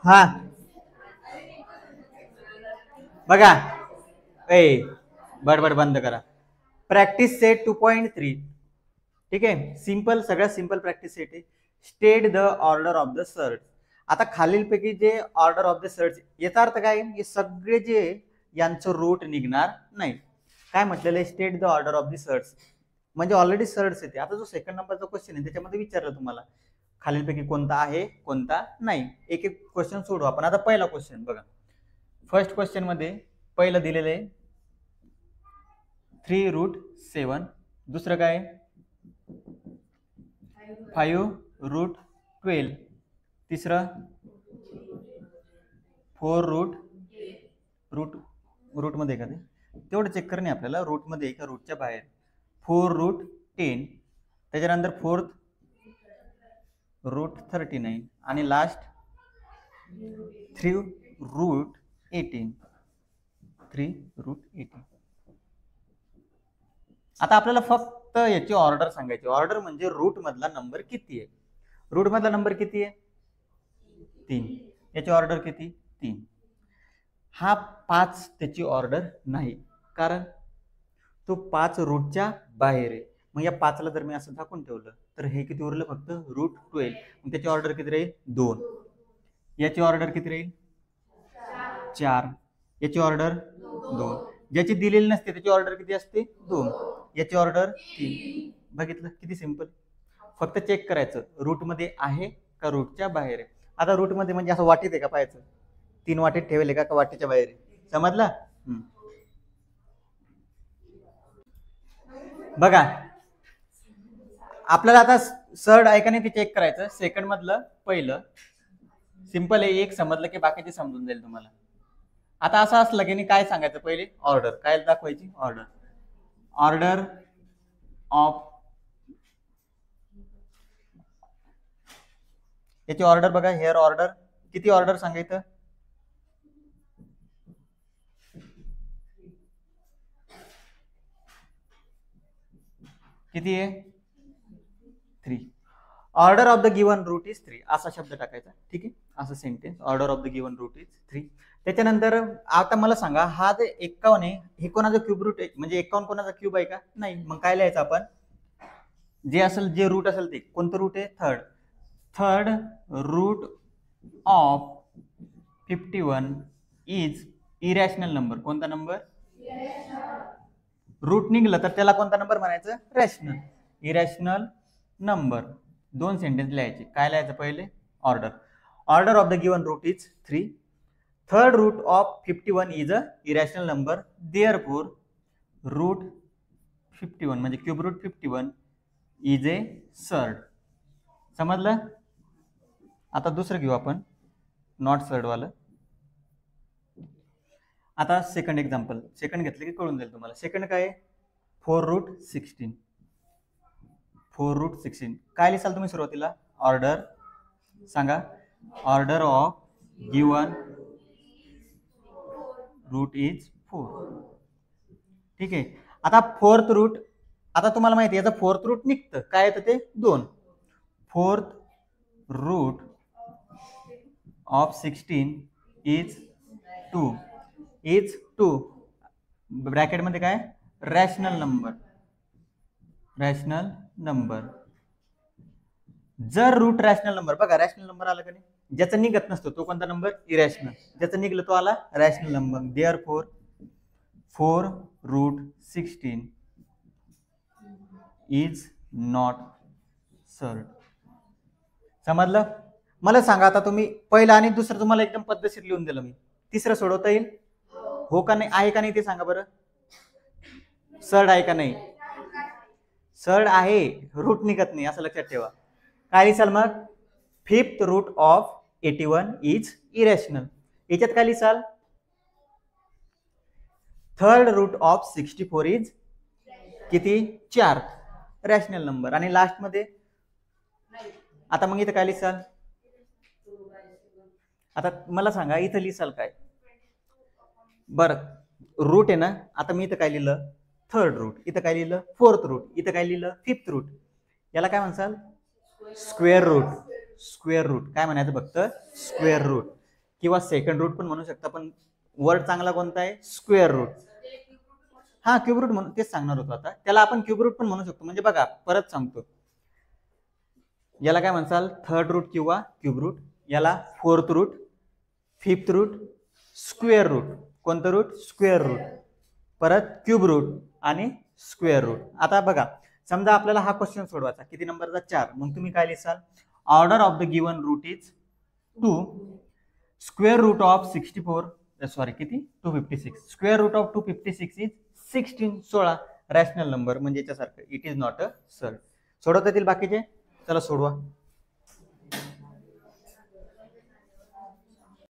हा बघा, ए बडबड बंद करा. Practice set 2.3. ठीक आहे, सिंपल, सगळ्यात सिंपल प्रॅक्टिस सेट आहे. State the order of the search. आता खालीलपैकी जे ऑर्डर ऑफ द सर्च, याचा अर्थ काय, हे सगळे जे यांचं रूट निघणार नाही. काय म्हटलेलं आहे, state the order of the search, म्हणजे ऑलरेडी सर्च येते. आता जो सेकंड नंबरचा क्वेश्चन आहे त्याच्यामध्ये विचारलं तुम्हाला खालीलपैकी कोणता आहे कोणता नाही. एक एक क्वेश्चन सोडू आपण. आता पहिला क्वेश्चन बघा, फर्स्ट क्वेश्चन मध्ये पहिलं दिलेलं आहे 3√7. दुसरं काय 5√12. तिसरं 4रूट मध्ये का ते तेवढं चेक करणे आपल्याला, रूट मध्ये का रूटच्या बाहेर. 4√10. त्याच्यानंतर फोर्थ √39 आणि लास्ट 3√18. 3√18. आता आपल्याला फक्त याची ऑर्डर सांगायची. ऑर्डर म्हणजे रूट मधला नंबर किती आहे. रूट मधला नंबर किती आहे 3. याची ऑर्डर किती 3. हा 5 त्याची ऑर्डर नाही, कारण तो 5 रूटच्या बाहेर आहे. मग या 5ला जर मी असं झाकून ठेवलं तर हे किती उरलं फक्त √12. मग त्याची ऑर्डर किती राहील 2. याची ऑर्डर किती राहील 4. याची ऑर्डर 2. ज्याची दिलेली नसते त्याची ऑर्डर किती असते 2. याची ऑर्डर 3. बघितलं किती सिंपल. फक्त चेक करायचं रूट मध्ये आहे का रूटच्या बाहेर आहे. आता रूट मध्ये म्हणजे असं वाटीत आहे का पाहायचं, 3 वाटीत ठेवले का वाटीच्या बाहेर आहे, समजलं. बघा आपल्याला आता सर्ड आहे का नाही ते चेक करायचं. सेकंड मधलं पहिलं सिंपल आहे, एक समजलं की बाकीचे समजून जाईल तुम्हाला. आता असं असलं की नाही काय सांगायचं पहिले, ऑर्डर काय दाखवायची, ऑर्डर. ऑर्डर ऑफ, याची ऑर्डर बघा, हेअर ऑर्डर किती ऑर्डर सांगायचं, किती आहे 3. Order of the given root is 3 असा शब्द टाकायचा. ठीक आहे, असं sentence, order of the given root is 3. त्याच्यानंतर आता मला सांगा हा जे 51 आहे हे कोणाचा क्यूब रूट आहे, म्हणजे 51 कोणाचा क्यूब आहे का नाही. मग काय लिहायचं आपण, जे असेल जे रूट असेल ते कोणतं रूट आहे, third root of 51 is irrational number. कोणता नंबर, रूट निघलं तर त्याला कोणता नंबर म्हणायचं, रॅशनल. Irrational number. 2 सेंटेन्स लिहायचे. काय लिहायचं पहिले, order. Order of the given root is 3. Third root of 51 is a irrational number, therefore root 51 म्हणजे cube root 51 is a surd. समजलं. आता दुसरं घेऊ आपण, नॉट सर्ड वालं. आता सेकंड एक्झाम्पल, सेकंड घेतलं की कळून जाईल तुम्हाला. सेकंड काय, 4√16. 4√16 काय लिहाल तुम्ही सुरुवातीला, ऑर्डर सांगा, order of given root is 4. ठीक आहे. आता फोर्थ रूट, आता तुम्हाला माहिती आहे याचं फोर्थ रूट निघतं काय येतं ते 2. Fourth root of 16 is 2. Is 2 bracket मध्ये काय, रॅशनल नंबर. Rational number. जर रूट रॅशनल नंबर, बघा रॅशनल नंबर आला का नाही, ज्याचा निघत नसतो तो कोणता नंबर, इरॅशनल. ज्याचा निघलं तो आला rational number. Therefore 4√16 is not surd. समजलं. मला सांगा आता तुम्ही पहिलं आणि दुसरं तुम्हाला एकदम पद्धतशीर लिहून दिलं मी, तिसरं सोडवता येईल हो का नाही, आहे का नाही ते सांगा बरं. सर्ड आहे का नाही, सर्ड आहे, रूट निघत नाही असं लक्षात ठेवा. काय लिहिसाल मग, fifth root of 81 is irrational. याच्यात काय लिहिसाल, थर्ड रूट ऑफ 64 इज किती 4 रॅशनल नंबर. आणि लास्ट मध्ये आता मग इथं काय लिहिसाल, आता मला सांगा इथं लिहिसाल काय, बरं रूट आहे ना. आता मी इथं काय लिहिलं, थर्ड रूट. इथं काय लिहिलं, फोर्थ रूट. इथं काय लिहिलं, फिफ्थ रूट. याला काय म्हणसाल, स्क्वेअर रूट. स्क्वेअर रूट काय म्हणायचं फक्त, स्क्वेअर रूट. किंवा सेकंड रूट पण म्हणू शकता, पण वर्ड चांगला कोणता आहे? Square root. हा, क्यूब रूट म्हणून तेच सांगणार होतो आता. त्याला आपण क्यूब रूट पण म्हणू शकतो. म्हणजे बघा, परत सांगतो, याला काय म्हणसाल? थर्ड रूट किंवा क्यूब रूट. याला fourth root, fifth root, square root. कोणतं रूट? Square root. परत क्यूब रूट आणि स्क्वेअर रूट. आता बघा, समजा आपल्याला हा क्वेश्चन सोडवायचा, किती नंबरचा? 4. मग तुम्ही काय लिहाल? Order of the given root is 2. Square root of 64, sorry किती? 256. Square root of 256 is 16. 16 rational number, म्हणजे याच्यासारखं. It is not a surd. सोडवता येतील बाकीचे? चला सोडवा.